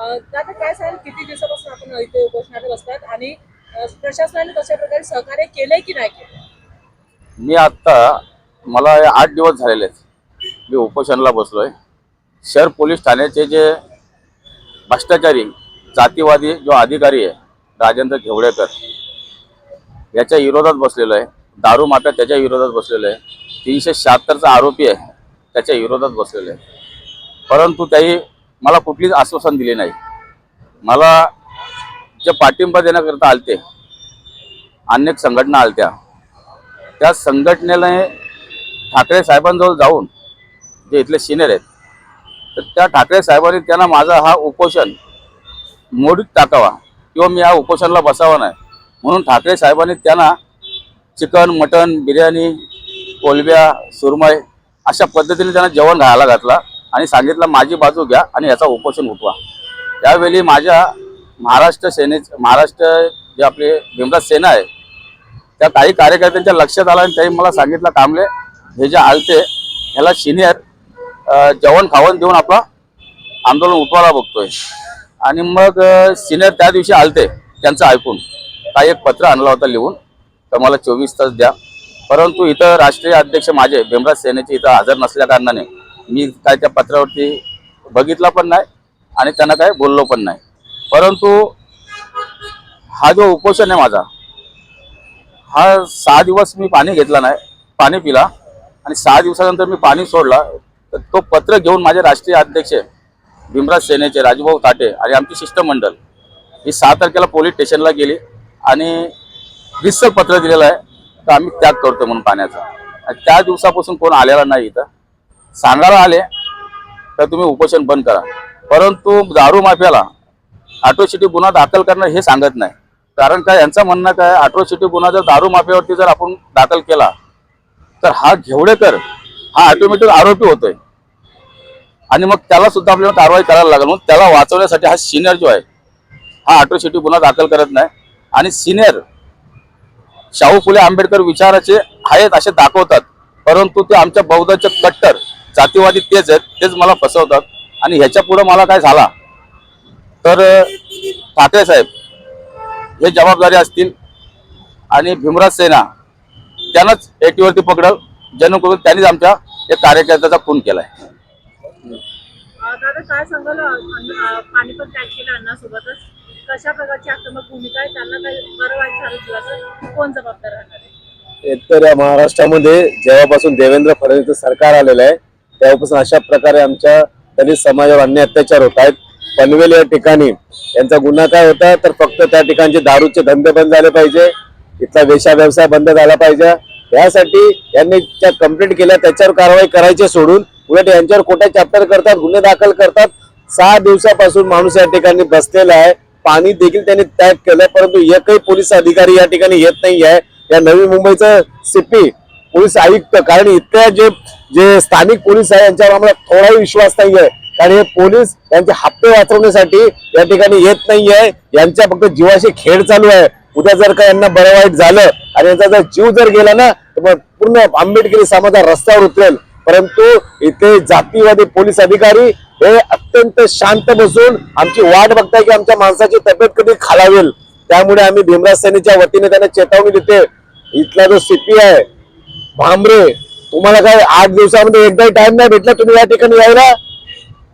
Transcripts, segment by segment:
दादा काय सांगाल, किती दिवसापासून आपण इथे उपोषणाला बसतात आणि प्रशासनाने कशा प्रकारे सहकार्य केलंय की नाही केलं? मी आत्ता मला 8 दिवस झालेले आहेत मी उपोषणाला बसलोय। शहर पोलीस ठाण्याचे जे भ्रष्टाचारी जातीवादी जो अधिकारी आहे राजेंद्र घेवडेकर याच्या विरोधात बसलेलो आहे। दारू माफिया त्याच्या विरोधात बसलेलो आहे। 376चा आरोपी आहे त्याच्या विरोधात बसलेलो आहे। परंतु त्याही मला कुठलीच आश्वासन दिले नाही। मला जे पाठिंबा देण्याकरता आलते अनेक संघटना आलत्या, त्या संघटनेने ठाकरे साहेबांजवळ जाऊन जे इथले सिनियर आहेत तर त्या ठाकरे साहेबांनी त्यांना माझा हा उपोषण मोडीत टाकावा किंवा मी या उपोषणाला बसावा नाही म्हणून ठाकरे साहेबांनी त्यांना चिकन मटन बिर्याणी कोलब्या सुरमई अशा पद्धतीने त्यांना जेवण घालायला घातला आणि सांगितलं माझी बाजू घ्या आणि याचा उपोषण उठवा। त्यावेळी माझ्या महाराष्ट्र जे आपले भीमराज सेना आहे त्या काही कार्यकर्त्यांच्या लक्षात आलं आणि त्यांनी मला सांगितलं कांबळे हे जे आलते ह्याला सिनियर जेवण खावण देऊन आपला आंदोलन उठवायला बघतोय। आणि मग सिनियर त्या दिवशी आलते, त्यांचं ऐकून काही एक पत्र आणलं होतं लिहून तर मला 24 तास द्या। परंतु इथं राष्ट्रीय अध्यक्ष माझे भीमराज सेनेचे इथं हजर नसल्या कारणाने मी काय त्या पत्रावरती बघितलं पण नाही आणि त्यांना काय बोललो पण नाही। परंतु हा जो उपोषण आहे माझा हा 6 दिवस मी पाणी घेतला नाही, पाणी पिला आणि 6 दिवसानंतर मी पाणी सोडला तर तो पत्र घेऊन माझे राष्ट्रीय अध्यक्ष भीमराज सेनेचे राजूभाऊ ताटे आणि आमची शिष्टमंडळ ही 6 तारखेला पोलीस स्टेशनला गेली आणि रितसर पत्र दिलेलं आहे तर आम्ही त्याग करतो म्हणून पाण्याचा। आणि त्या दिवसापासून कोण आलेला नाही, इथं सांगायला आले तर तुम्ही उपोषण बंद करा, परंतु दारू माफियाला अॅट्रॉसिटी गुन्हा दाखल करणं हे सांगत नाही। कारण काय यांचं म्हणणं काय, अॅट्रॉसिटी गुन्हा जर दारू माफियावरती जर आपण दाखल केला तर हा घेवडेकर हा ऑटोमॅटिक आरोपी होतोय आणि मग त्याला सुद्धा आपल्याला कारवाई करायला लागेल। मग त्याला वाचवण्यासाठी हा सिनियर जो आहे हा अॅट्रॉसिटी गुन्हा दाखल करत नाही आणि सिनियर शाहू फुले आंबेडकर विचाराचे आहेत असे दाखवतात, परंतु ते आमच्या बौद्धाचे कट्टर जातीवादी तेच आहेत, तेच मला फसवतात। आणि ह्याच्या पुढे मला काय झाला तर ठाकरे साहेब हे जबाबदारी असतील आणि भीमराज सेना त्यांनाच एटीवरती पकडल जेणेकरून त्यांनीच आमच्या एक कार्यकर्त्याचा खून केलाय। दादा काय सांगाल, पाणीपत टॅग केलं अण्णासोबतच कशा प्रकारची आक्रमक भूमिका आहे, त्यांना काही बरं वाईट झालं जीवाचं कोण जबाबदार राहणार आहे? एकतर या महाराष्ट्रामध्ये जेव्हापासून देवेंद्र फडणवीस सरकार आलेलं आहे तेव्हापासून अशा प्रकारे आमच्या दलित समाजावर अन्याय अत्याचार होत आहेत। पनवेल या ठिकाणी यांचा गुन्हा काय होता तर फक्त त्या ठिकाणचे दारूचे धंदे बंद झाले पाहिजे, इथला वेश्या व्यवसाय बंद झाला पाहिजे, यासाठी यांनी ज्या कंप्लेंट केल्या त्याच्यावर कारवाई करायची सोडून उलट यांच्यावर खोटा चॅप्टर करतात, गुन्हे दाखल करतात। 6 दिवसापासून माणूस या ठिकाणी बसलेला आहे, पाणी देखील त्यांनी त्याग केलं, परंतु एकही पोलीस अधिकारी या ठिकाणी येत नाही आहे। या नवी मुंबईचं सीपी पोलीस आयुक्त, कारण इथल्या जे स्थानिक पोलीस आहे यांच्यावर आम्हाला थोडाही विश्वास नाही आहे, कारण हे पोलीस यांचे हप्ते वाचवण्यासाठी या ठिकाणी येत नाही आहे। यांच्या फक्त जीवाशी खेळ चालू आहे। उद्या जर का यांना बरं वाईट झालं आणि यांचा जर जीव जर गेला ना तर पूर्ण आंबेडकरी समाज रस्त्यावर उतरेल। परंतु इथे जातीवादी पोलीस अधिकारी हे अत्यंत शांत बसून आमची वाट बघताय की आमच्या माणसाची तब्येत कधी खालावेल। त्यामुळे आम्ही भीमराज सेनेच्या वतीने त्यांना चेतावणी देते। इथला जो सीपी आहे भांबरे, तुम्हाला काय 8 दिवसामध्ये एकदाही टाइम नाही भेटला तुम्ही या ठिकाणी यायला?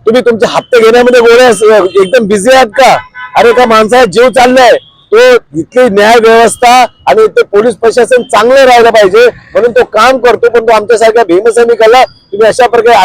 तुम्ही तुमचे हप्ते घेण्यामध्ये गोळ्या एकदम बिझी आहात का? अरे का माणसाचा जीव चाललाय, तो इथली न्याय व्यवस्था आणि इथे पोलीस प्रशासन चांगलं राहायला पाहिजे म्हणून तो काम करतो, पण तो आमच्यासारख्या भीमसैनिकाला तुम्ही अशा प्रकारे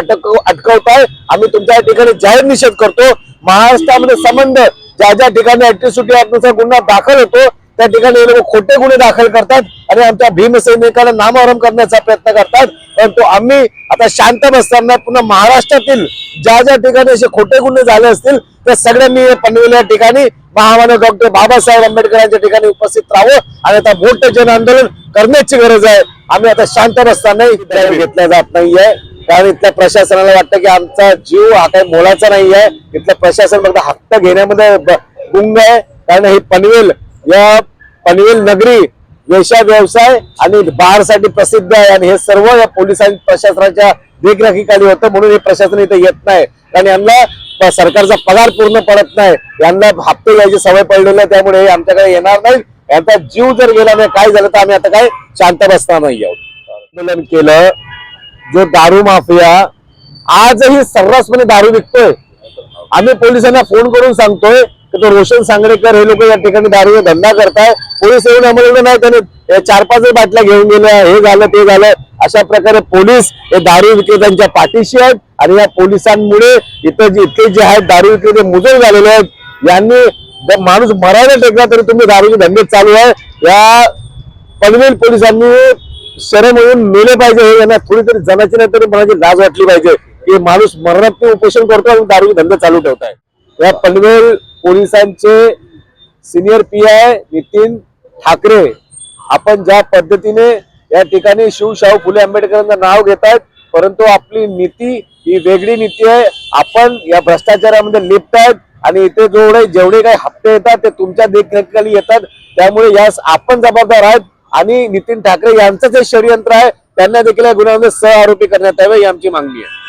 अटकवताय। आम्ही तुमच्या ठिकाणी जाहीर निषेध करतो। महाराष्ट्रामध्ये संबंध ज्या ज्या ठिकाणी अॅट्रॉसिटी ऍक्टनुसार गुन्हा दाखल होतो त्या ठिकाणी हे लोक खोटे गुन्हे दाखल करतात आणि आमच्या भीमसैनिकाला नामोहरम करण्याचा प्रयत्न करतात। परंतु आम्ही आता शांत बसताना पुन्हा महाराष्ट्रातील ज्या ज्या ठिकाणी असे खोटे गुन्हे झाले असतील त्या सगळ्यांनी पनवेल या ठिकाणी महामानव डॉक्टर बाबासाहेब आंबेडकर यांच्या ठिकाणी उपस्थित राहावं आणि आता मोठं जन आंदोलन करण्याची गरज आहे। आम्ही आता शांत बसताना घेतल्या जात नाहीये, कारण इथल्या प्रशासनाला वाटतं की आमचा जीव हा काही मोलाचा नाही आहे। इथलं प्रशासन फक्त हक्क घेण्यामध्ये गुंग आहे, कारण ही पनवेल नगरी वेश्या व्यवसाय आणि बारसाठी प्रसिद्ध आहे आणि हे सर्व या पोलिसांच्या प्रशासनाच्या देखरेखीखाली होतं, म्हणून हे प्रशासन इथे येत नाही। कारण यांना सरकारचा पगार पूर्ण पडत नाही, यांना हप्ते घ्यायची सवय पडलेली आहे, त्यामुळे हे आमच्याकडे येणार नाही. यांचा जीव जर गेला नाही, काय झालं तर आम्ही आता काय शांत बसणार नाही आहोत. आंदोलन केलं. जो दारू माफिया आजही सर्रासपणे दारू विकतोय, आम्ही पोलिसांना फोन करून सांगतोय की तो रोशन सांगडेकर हे लोक या ठिकाणी दारूचा धंदा करताय. पोलीस येऊन आम्हाला नाही, त्याने 4-5 बाटल्या घेऊन गेल्या, हे झालं ते झालं. अशा प्रकारे पोलीस हे दारू विक्रेत्यांच्या पाठीशी आहेत आणि या पोलिसांमुळे इतके जे आहेत दारू विक्रेते मुजोर झालेले आहेत. यांनी माणूस मरायला टेकला तरी तुम्ही दारूचे धंदे चालू आहे. या पनवेल पोलिसांनी शरम होऊन मेले पाहिजे. हे यांना थोडी तरी जनाची नाही तरी मनाची लाज वाटली पाहिजे की माणूस मरणात उपोषण करतो आणि दारूचे धंदे चालू ठेवताय. या पनवेल पोलिसांचे सिनियर PI नितीन ठाकरे आपण ज्या पद्धतीने या ठिकाणी शाहू फुले आंबेडकरांचं नाव घेतायत, परंतु आपली नीती ही वेगळी नीती आहे. आपण या भ्रष्टाचारामध्ये लिप्त आहेत आणि इथे जेवढे काही हप्ते येतात ते तुमच्या देखरेखीखाली येतात. त्यामुळे यास आपण जबाबदार आहेत आणि नितीन ठाकरे यांचंच हे षडयंत्र आहे. त्यांना देखील या गुन्ह्यामध्ये सह आरोपी करण्यात यावे ही आमची मागणी आहे.